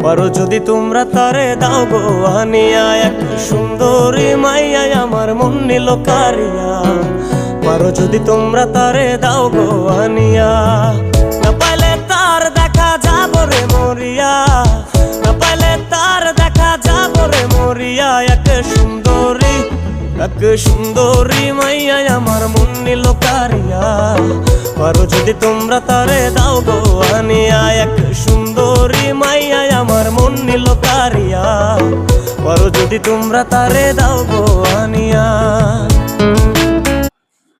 পারো যদি তোমরা তারে দাও গো আনিয়া, এক সুন্দরী মাইয়া আমার মন নিল কারিয়া। পারো যদি তোমরা তারে দাও গো আনিয়া, না পাইলে তার দেখা যাব রে মরিয়া, না পাইলে তার দেখা যাব রে মরিয়া। এক সুন্দরী মাইয়া আমার মন নিল কারিয়া। পারো যদি তোমরা তারে দাও গো আনিয়া, এক সুন্দরী মাইয়া আমার মন নিল কারিয়া। পারো যদি তোমরা তারে দাও গো আনিয়া।